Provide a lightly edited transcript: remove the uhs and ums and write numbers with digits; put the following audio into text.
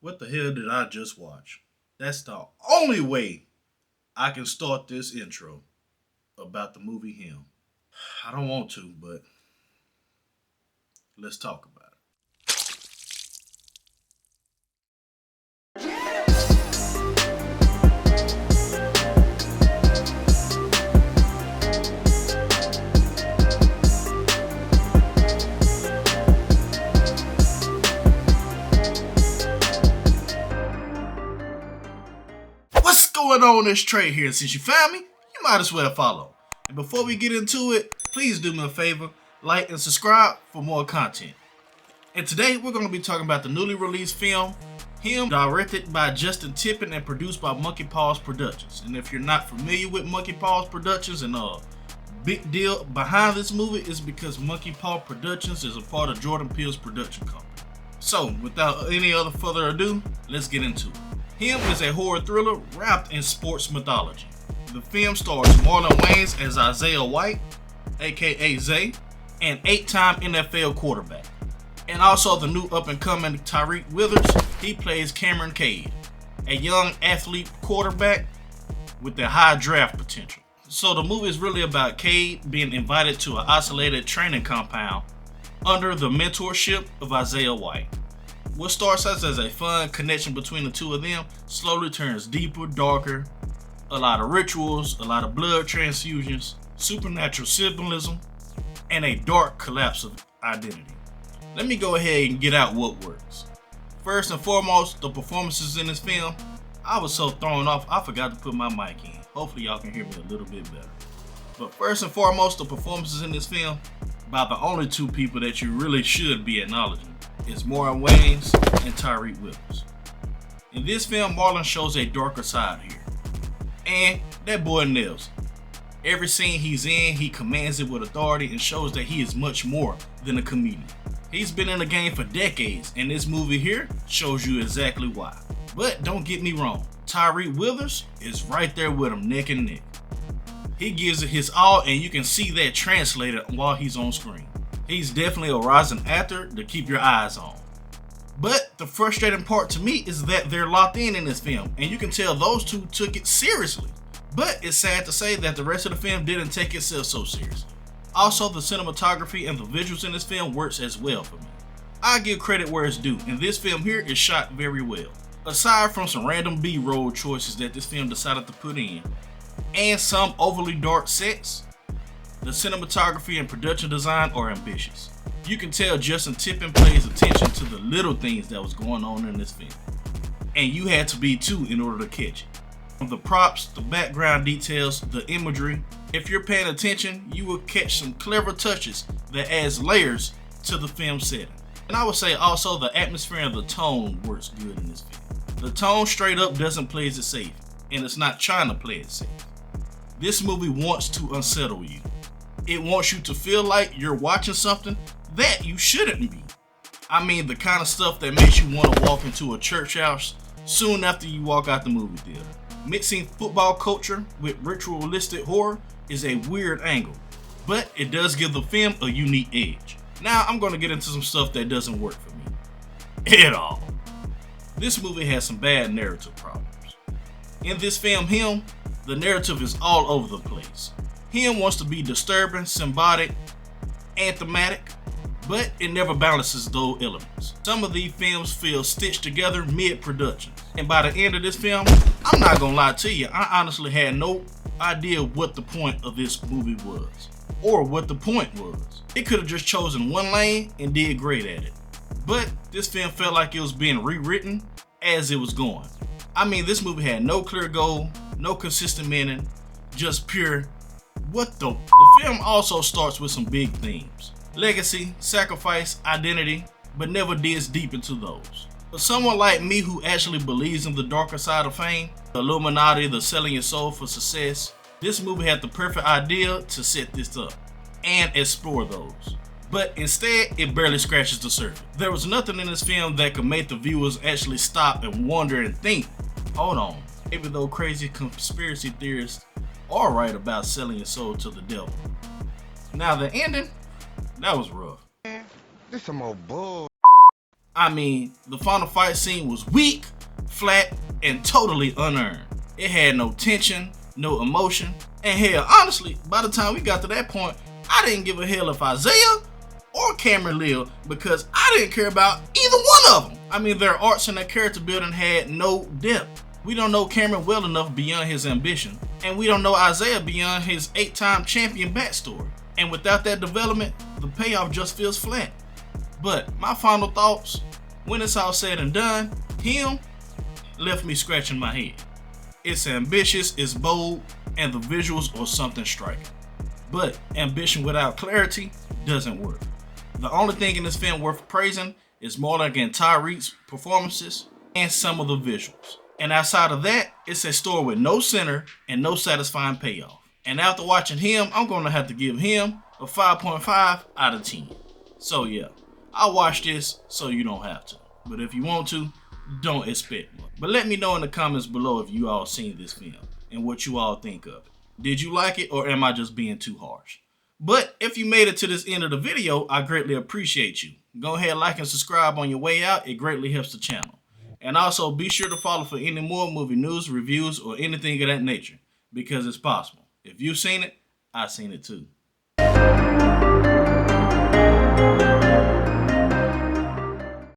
What the hell did I just watch? That's the only way I can start this intro about the movie Him. I don't want to, but let's talk about it. What's going on? It's Trey here. Since you found me, you might as well follow. And before we get into it, please do me a favor, like and subscribe for more content. And today we're going to be talking about the newly released film Him, directed by Justin Tippin and produced by Monkey Paws Productions. And if you're not familiar with Monkey Paws Productions, and big deal behind this movie is because Monkey Paw Productions is a part of Jordan Peele's production company. So without any other further ado, let's get into it. Him is a horror thriller wrapped in sports mythology. The film stars Marlon Wayans as Isaiah White, aka Zay, an 8-time NFL quarterback. And also the new up-and-coming Tyriq Withers, he plays Cameron Cade, a young athlete quarterback with a high draft potential. So the movie is really about Cade being invited to an isolated training compound under the mentorship of Isaiah White. What starts out as a fun connection between the two of them slowly turns deeper, darker, a lot of rituals, a lot of blood transfusions, supernatural symbolism, and a dark collapse of identity. Let me go ahead and get out what works. First and foremost, the performances in this film. I was so thrown off, I forgot to put my mic in. Hopefully y'all can hear me a little bit better. But first and foremost, the performances in this film by the only two people that you really should be acknowledging is Marlon Wayans and Tyriq Withers. In this film, Marlon shows a darker side here. And that boy nails it. Every scene he's in, he commands it with authority and shows that he is much more than a comedian. He's been in the game for decades, and this movie here shows you exactly why. But don't get me wrong, Tyriq Withers is right there with him neck and neck. He gives it his all, and you can see that translated while he's on screen. He's definitely a rising actor to keep your eyes on. But the frustrating part to me is that they're locked in this film, and you can tell those two took it seriously. But it's sad to say that the rest of the film didn't take itself so seriously. Also, the cinematography and the visuals in this film works as well for me. I give credit where it's due, and this film here is shot very well. Aside from some random B-roll choices that this film decided to put in, and some overly dark sets, the cinematography and production design are ambitious. You can tell Justin Tippin pays attention to the little things that was going on in this film. And you had to be too in order to catch it. From the props, the background details, the imagery, if you're paying attention, you will catch some clever touches that adds layers to the film setting. And I would say also the atmosphere and the tone works good in this film. The tone straight up doesn't play it safe, and it's not trying to play it safe. This movie wants to unsettle you. It wants you to feel like you're watching something that you shouldn't be. I mean, the kind of stuff that makes you want to walk into a church house soon after you walk out the movie theater. Mixing football culture with ritualistic horror is a weird angle, but it does give the film a unique edge. Now I'm going to get into some stuff that doesn't work for me at all. This movie has some bad narrative problems. In this film, Him, the narrative is all over the place. Him wants to be disturbing, symbolic, and thematic, but it never balances those elements. Some of these films feel stitched together mid-production. And by the end of this film, I'm not gonna lie to you, I honestly had no idea what the point of this movie was, or what the point was. It could have just chosen one lane and did great at it. But this film felt like it was being rewritten as it was going. I mean, this movie had no clear goal, no consistent meaning, just pure, what the? The film also starts with some big themes. Legacy, sacrifice, identity, but never digs deep into those. For someone like me who actually believes in the darker side of fame, the Illuminati, the selling your soul for success, this movie had the perfect idea to set this up and explore those. But instead, it barely scratches the surface. There was nothing in this film that could make the viewers actually stop and wonder and think, hold on, even though crazy conspiracy theorists are right about selling your soul to the devil. Now the ending, that was rough. This some old bull. I mean, the final fight scene was weak, flat, and totally unearned. It had no tension, no emotion, and hell, honestly, by the time we got to that point, I didn't give a hell if Isaiah or Cameron lived because I didn't care about either one of them. I mean, their arcs and their character building had no depth. We don't know Cameron well enough beyond his ambition, and we don't know Isaiah beyond his 8-time champion backstory. And without that development, the payoff just feels flat. But my final thoughts, when it's all said and done, him left me scratching my head. It's ambitious, it's bold, and the visuals are something striking. But ambition without clarity doesn't work. The only thing in this film worth praising is Marlon and Tyriq's performances and some of the visuals. And outside of that, it's a story with no center and no satisfying payoff. And after watching him, I'm going to have to give him a 5.5 out of 10. So yeah, I'll watch this so you don't have to. But if you want to, don't expect much. But let me know in the comments below if you all seen this film and what you all think of it. Did you like it, or am I just being too harsh? But if you made it to this end of the video, I greatly appreciate you. Go ahead, like and subscribe on your way out. It greatly helps the channel. And also be sure to follow for any more movie news, reviews, or anything of that nature, because it's possible. If you've seen it, I've seen it too.